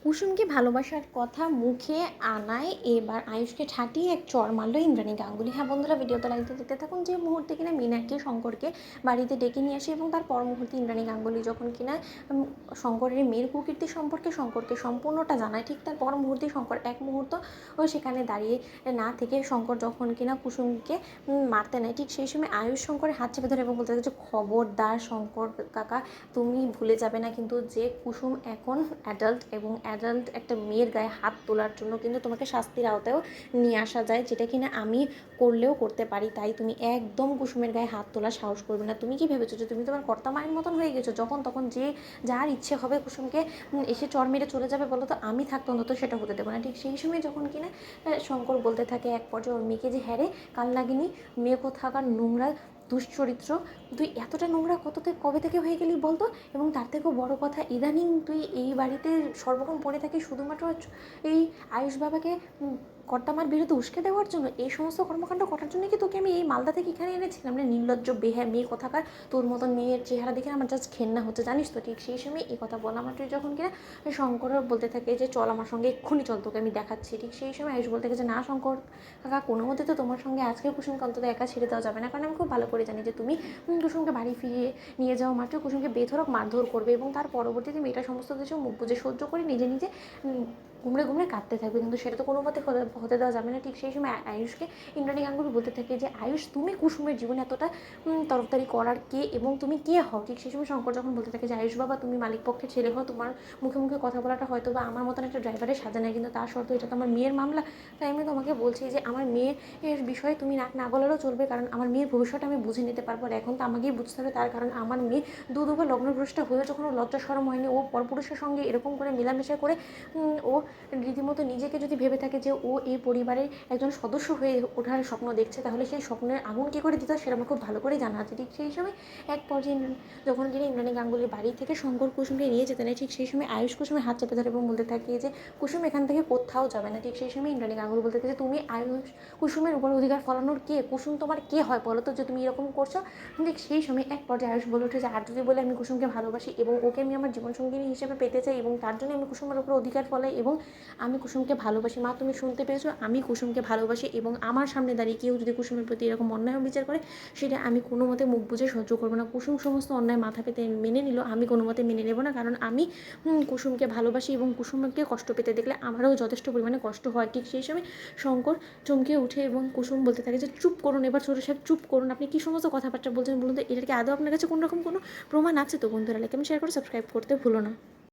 কুসুমকে ভালোবাসার কথা মুখে আনায় এবার আয়ুষকে ঠাটিয়ে এক চড় মারল ইন্দ্রাণী গাঙ্গুলি। হ্যাঁ বন্ধুরা, ভিডিওতে লাইক দেখতে থাকুন। যে মুহূর্তে কিনা মীনাকে শঙ্করকে বাড়িতে ডেকে নিয়ে আসে এবং তার পর মুহূর্তে ইন্দ্রাণী গাঙ্গুলি যখন কিনা শঙ্করের মেয়ের কুকীর্তি সম্পর্কে শঙ্করকে সম্পূর্ণটা জানায়, ঠিক তার পর মুহূর্তে শঙ্কর এক মুহূর্ত ও সেখানে দাঁড়িয়ে না থেকে শঙ্কর যখন কিনা কুসুমকে মারতে নেয়, ঠিক সেই সময় আয়ুষ শঙ্করের হাত চেপে ধরে এবং বলতে থাকে যে খবরদার শঙ্কর কাকা, তুমি ভুলে যাবে না কিন্তু যে কুসুম এখন অ্যাডাল্ট এবং অ্যাডাল্ট একটা মেয়ের গায়ে হাত তোলার জন্য কিন্তু তোমাকে শাস্তির আওতায়ও নিয়ে আসা যায়, যেটা কিনা আমি করলেও করতে পারি। তাই তুমি একদম কুসুমের গায়ে হাত তোলার সাহস করবে না। তুমি কি ভেবেছো যে তুমি তোমার কর্তা মায়ের মতন হয়ে গেছো, যখন তখন যে যার ইচ্ছে হবে কুসুমকে এসে চর মেরে চলে যাবে? বলো তো, আমি থাকতো অন্তত সেটা হতে দেবো না। ঠিক সেই সময় যখন কিনা শঙ্কর বলতে থাকে এক পর্যায়ে ওর মেয়েকে যে, হ্যাঁ রে কাল লাগিনি, মেয়ে কোথাকার নোংরা দুশ্চরিত্র, তুই এতটা নোংরা কবে থেকে হয়ে গেলি বলতো? এবং তার থেকেও বড় কথা, ইদানিং তুই এই বাড়িতে সর্বক্ষণ পড়ে থাকিস শুধুমাত্র এই আয়ুষ বাবাকে কর্তামার বিরুদ্ধে উস্কে দেওয়ার জন্য। এই সমস্ত কর্মকাণ্ড করার জন্য কি তোকে আমি এই মালদা থেকে এখানে এনেছিলাম রে? নির্লজ্জ বেহ্যা মেয়ে কোথাকার, তোর মতন মেয়ের চেহারা দেখে আমার জাস্ট ঘেন্না হচ্ছে, জানিস তো? ঠিক সেই সময় এই কথা বলা মাত্রই যখন কিনা শঙ্কর বলতে থাকে যে চল আমার সঙ্গে, এক্ষুনি চল, তোকে আমি দেখাচ্ছি। ঠিক সেই সময় আয়ুষ বলতে থাকে যে না শঙ্কর কাকা, কোনো মতে তো তোমার সঙ্গে আজকে কুসুমকে অন্তত একা ছেড়ে দেওয়া যাবে না, কারণ আমি খুব ভালো করে জানি যে তুমি কুসুমকে বাড়ি ফিরিয়ে নিয়ে যাওয়া মাত্র কুসুমকে বেধড়ক মারধর করবে এবং তার পরবর্তীতে মেয়েটা সমস্ত কিছু মুখ বুঝে সহ্য করে নিজে নিজে ঘুমড়ে ঘুমড়ে কাঁদতে থাকবে, কিন্তু সেটা তো কোনো মতে হতে দেওয়া যাবে না। ঠিক সেই সময় আয়ুষকে ইন্দ্রাণী গাঙ্গুলি বলতে থাকে যে আয়ুষ, তুমি কুসুমের জীবনে এতটা তরফদারি করার কে এবং তুমি কে হও? ঠিক সেই সময় শঙ্কর যখন বলতে থাকে যে আয়ুষ বাবা, তুমি মালিক পক্ষের ছেলে হও, তোমার মুখে মুখে কথা বলাটা হয়তো বা আমার মতন একটা ড্রাইভারের সাজা নেয়, কিন্তু তার সত্ত্বেও এটা তো আমার মেয়ের মামলা। তাই আমি তোমাকে বলছি যে আমার মেয়ের বিষয়ে তুমি নাক না গলালেও চলবে, কারণ আমার মেয়ের ভবিষ্যৎ আমি বুঝে নিতে পারবো। আর এখন তো আমাকেই বুঝতে হবে, তার কারণ আমার মেয়ে দুবার লগ্নভ্রষ্ট হয়েও যখন ও লজ্জা শরম হয়নি, ও পরপুরুষের সঙ্গে এরকম করে মেলামেশা করে ও রীতিমতো নিজেকে যদি ভেবে থাকে যে ও এই পরিবারের একজন সদস্য হয়ে ওঠার স্বপ্ন দেখছে, তাহলে সেই স্বপ্নের আগুন কী করে দিতে হয় সেটা আমার খুব ভালো করে জানা আছে। ঠিক সেই সময় এক পর্যায়ে যখন কিনা ইন্দ্রাণী গাঙ্গুলির বাড়ি থেকে শঙ্কর কুসুমকে নিয়ে যেতে নেয়, ঠিক সেই সময় আয়ুষ কুসুমের হাত চেপে ধরে এবং বলতে থাকে যে কুসুম এখান থেকে কোথাও যাবে না। ঠিক সেই সময় ইন্দ্রাণী গাঙ্গুলি বলতে থাকে যে তুমি আয়ুষ কুসুমের উপর অধিকার ফলানোর কে? কুসুম তোমার কে হয় বলো তো, যে তুমি এরকম করছো? ঠিক সেই সময় এক পর্যায়ে আয়ুষ বলে উঠে যে আর যদি বলে আমি কুসুমকে ভালোবাসি এবং ওকে আমি আমার জীবনসঙ্গিনী হিসেবে পেতে চাই এবং তার জন্য আমি কুসুমের উপর অধিকার ফলাই এবং আমি কুসুমকে ভালোবাসি। মা, তুমি শুনতে পেয়েছো? আমি কুসুমকে ভালোবাসি এবং আমার সামনে দাঁড়িয়ে কেউ যদি কুসুমের প্রতি এরকম অন্যায় বিচার করে, সেটা আমি কোনো মতে মুখ বুঝে সহ্য করবো না। কুসুম সমস্ত অন্যায় মাথা পেতে মেনে নিল, আমি কোনো মতে মেনে নেব না, কারণ আমি কুসুমকে ভালোবাসি এবং কুসুমকে কষ্ট পেতে দেখলে আমারও যথেষ্ট পরিমাণে কষ্ট হয়। ঠিক সেই সময় শঙ্কর চমকে উঠে এবং কুসুম বলতে থাকে যে চুপ করুন এবার ছোটো সাহেব, চুপ করুন, আপনি কী সমস্ত কথাবার্তা বলছেন বলুন তো? এটার কি আদৌ আপনার কাছে কোনো রকম কোনো প্রমাণ আছে? তো বন্ধুরা, লাইক কমেন্ট শেয়ার করে সাবস্ক্রাইব করতে ভুলো না।